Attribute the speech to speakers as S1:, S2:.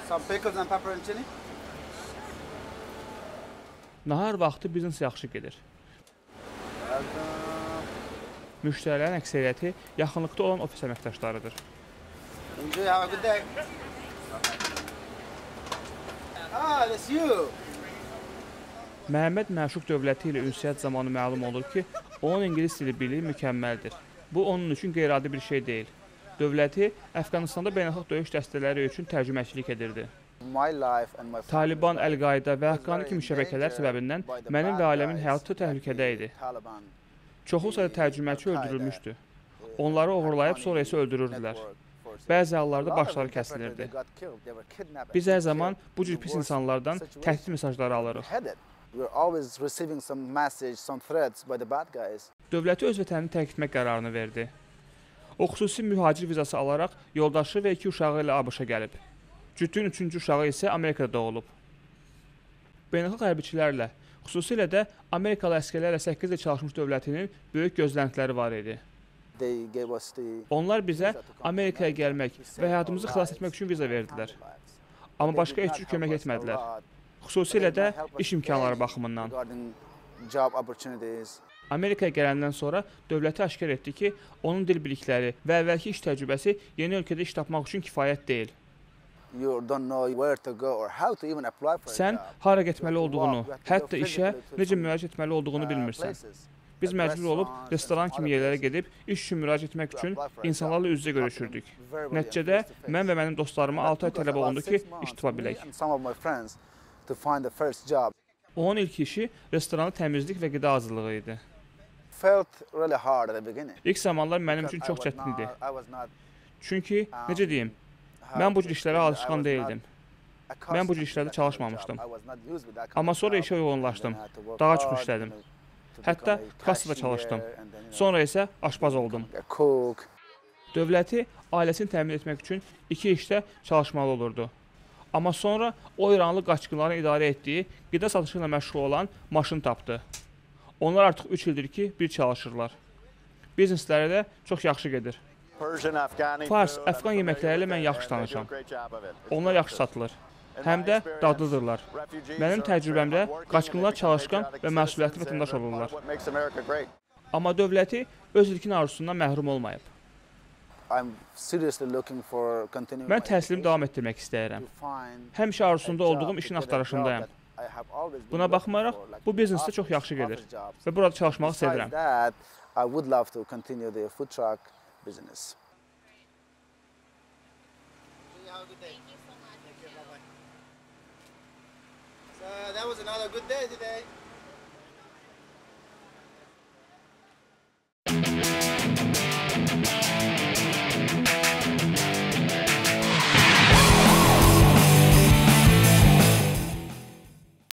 S1: Some pickles and pepper and chili.
S2: Nahar vaxtı biznes yaxşı gedir. Müştərilərin əksəriyyəti yaxınlıqda olan ofis əməkdaşlarıdır.
S1: Enjoy, have a good day. Ah, that's you.
S2: Məhəmməd məşuq dövləti ilə ünsiyyət zamanı məlum olur ki, onun ingilis dili biliyi mükəmməldir. Bu onun üçün qeyri-adi bir şey deyil. Dövləti Əfqanistanda beynəlxalq döyüş dəstələri üçün tərcüməçilik edirdi. Taliban, Əl-Qaida və Haqqani kimi şəbəkələr səbəbindən mənim və ailəmin həyatı təhlükədə idi. Çoxlu sayda tərcüməçi öldürülmüşdü. Onları oğurlayıb sonra isə öldürürdülər. Bəzi hallarda başları kəsilirdi. Biz hər zaman bu cür pis insanlardan təhdid mesajları alırıq. Dövləti öz vətənini tərk etmək qərarını verdi. O xüsusi mühacir vizası alaraq yoldaşı və 2 uşağı ilə ABŞ-a gəlib. Cütün 3-cü uşağı isə Amerikada doğulub. Beynəlxalq hərbiçilərlə, xüsusilə də Amerikalı əsgərlərlə 8 il çalışmış dövlətinin böyük gözləntiləri var idi. Onlar bizə Amerikaya gəlmək və həyatımızı xilas etmək üçün viza verdilər. Amma başqa heç cür kömək etmədilər. Xüsusilə də iş imkanları baxımından. Amerikaya gələndən sonra dövləti aşkar etdi ki, onun dil bilikləri və əvvəlki iş təcrübəsi yeni ölkədə iş tapmaq üçün kifayət deyil. Sən hara getməli olduğunu, hətta işə necə müraciət etməli olduğunu bilmirsən. Biz məcbur olub restoran kimi yerlərə gedib iş üçün müraciət etmək üçün insanlarla üz-üzə görüşürdük. Nəticədə mən və mənim dostlarıma 6 ay tələb olundu ki, iş tapa bilək. Onun ilk işi restoranda təmizlik və qida hazırlığı idi. İlk zamanlar mənim üçün çox çətin idi. Çünki, necə deyim, mən bu cür işlərə alışqan deyildim. Mən bu cür işlərdə çalışmamışdım. Amma sonra işə uyğunlaşdım, daha çox işlədim. Hətta kassada çalışdım. Sonra isə aşpaz oldum. Dövləti ailəsini təmin etmək üçün 2 işdə çalışmalı olurdu. Amma sonra o İranlı qaçqınların idarə etdiyi qida satışı ilə məşğul olan maşın tapdı. Onlar artıq 3 ildir ki, bir çalışırlar. Biznesləri də çox yaxşı gedir. Fars, Əfqan yeməkləri ilə mən yaxşı tanışam. Onlar yaxşı satılır. Həm də dadlıdırlar. Mənim təcrübəmdə qaçqınlar çalışqan və məsuliyyətli vətəndaş olurlar. Amma dövləti öz ilkin arzusundan məhrum olmayıb. Mən təhsilimi davam etdirmək istəyirəm. Həmişə arzusunda olduğum işin axtarışındayım. Buna baxmayaraq, bu biznesdə çox yaxşı gedir və burada çalışmağı sevirəm.
S1: That was another good day today.